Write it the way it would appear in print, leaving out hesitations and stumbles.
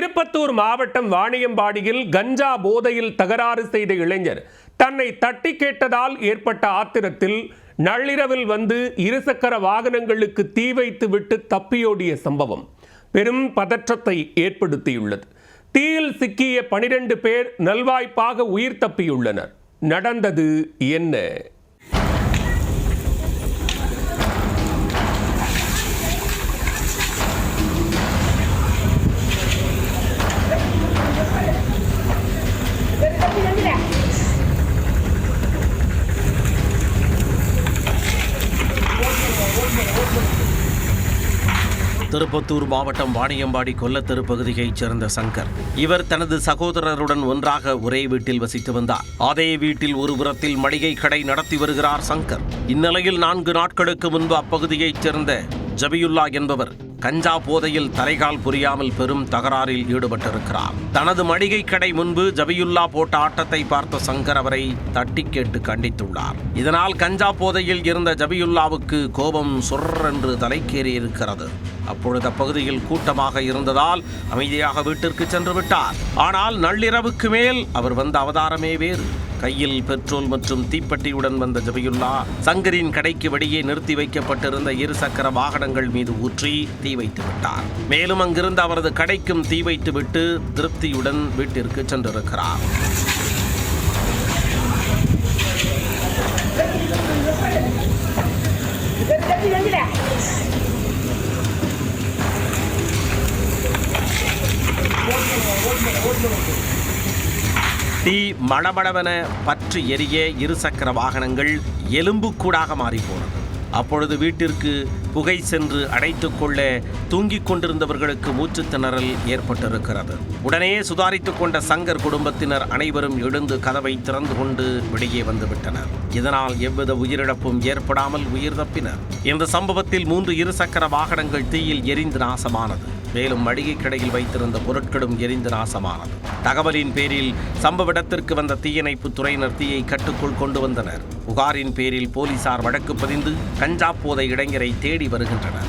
திருப்பத்தூர் மாவட்டம் வாணியம்பாடியில் கஞ்சா போதையில் தகராறு செய்த இளைஞர் தன்னை தட்டி கேட்டதால் ஏற்பட்ட ஆத்திரத்தில் நள்ளிரவில் வந்து இருசக்கர வாகனங்களுக்கு தீ வைத்து விட்டு தப்பியோடிய சம்பவம் பெரும் பதற்றத்தை ஏற்படுத்தியுள்ளது. தீயில் சிக்கிய 12 பேர் நல்வாய்ப்பாக உயிர் தப்பியுள்ளனர். நடந்தது என்ன? திருப்பத்தூர் மாவட்டம் வாணியம்பாடி கொல்லத்தெரு பகுதியைச் சேர்ந்த சங்கர். இவர் தனது சகோதரருடன் ஒன்றாக ஒரே வீட்டில் வசித்து வந்தார். அதே வீட்டில் ஒரு புறத்தில் மளிகை கடை நடத்தி வருகிறார் சங்கர். இந்நிலையில் 4 நாட்களுக்கு முன்பு அப்பகுதியைச் சேர்ந்த ஜபியுல்லா என்பவர் கஞ்சா போதையில் தலைகால் புரியாமல் பெரும் தகராறில் ஈடுபட்டிருக்கிறார். தனது மளிகை கடை முன்பு ஜபியுல்லா போட்ட ஆட்டத்தை பார்த்த சங்கர் அவரை தட்டி கேட்டு கண்டித்துள்ளார். இதனால் கஞ்சா போதையில் இருந்த ஜபியுல்லாவுக்கு கோபம் சொர்ரென்று தலைக்கேறி இருக்கிறது. அப்பொழுது அப்பகுதியில் கூட்டமாக இருந்ததால் அமைதியாக வீட்டிற்கு சென்று விட்டார். ஆனால் நள்ளிரவுக்கு மேல் அவர் வந்த அவதாரமே வேறு. கையில் பெட்ரோல் மற்றும் தீப்பெட்டியுடன் வந்த ஜபியுல்லா சங்கரின் கடைக்கு வெளியே நிறுத்தி வைக்கப்பட்டிருந்த இருசக்கர வாகனங்கள் மீது ஊற்றி தீ வைத்து விட்டார். மேலும் அங்கிருந்து அவரது கடைக்கும் தீ வைத்துவிட்டு திருப்தியுடன் வீட்டிற்கு சென்றிருக்கிறார். தீ மளமளவென பற்றி எரிய இருசக்கர வாகனங்கள் எலும்புக்கூடாக மாறிப்போனது. அப்பொழுது வீட்டிற்கு புகை சென்று அடைத்துக் கொள்ள தூங்கிக் கொண்டிருந்தவர்களுக்கு மூச்சு திணறல் ஏற்பட்டிருக்கிறது. உடனே சுதாரித்துக் கொண்ட சங்கர் குடும்பத்தினர் அனைவரும் எழுந்து கதவை திறந்து கொண்டு வெளியே வந்துவிட்டனர். இதனால் எவ்வித உயிரிழப்பும் ஏற்படாமல் உயிர் தப்பினர். இந்த சம்பவத்தில் 3 இருசக்கர வாகனங்கள் தீயில் எரிந்து நாசமானது. மேலும் மளிகை கடையில் வைத்திருந்த பொருட்களும் எரிந்து நாசமானது. தகவலின் பேரில் சம்பவ இடத்திற்கு வந்த தீயணைப்பு துறையினர் தீயை கட்டுக்குள் கொண்டு வந்தனர். புகாரின் பேரில் போலீசார் வழக்கு பதிந்து கஞ்சா போதை இளைஞரை தேடி வருகின்றனர்.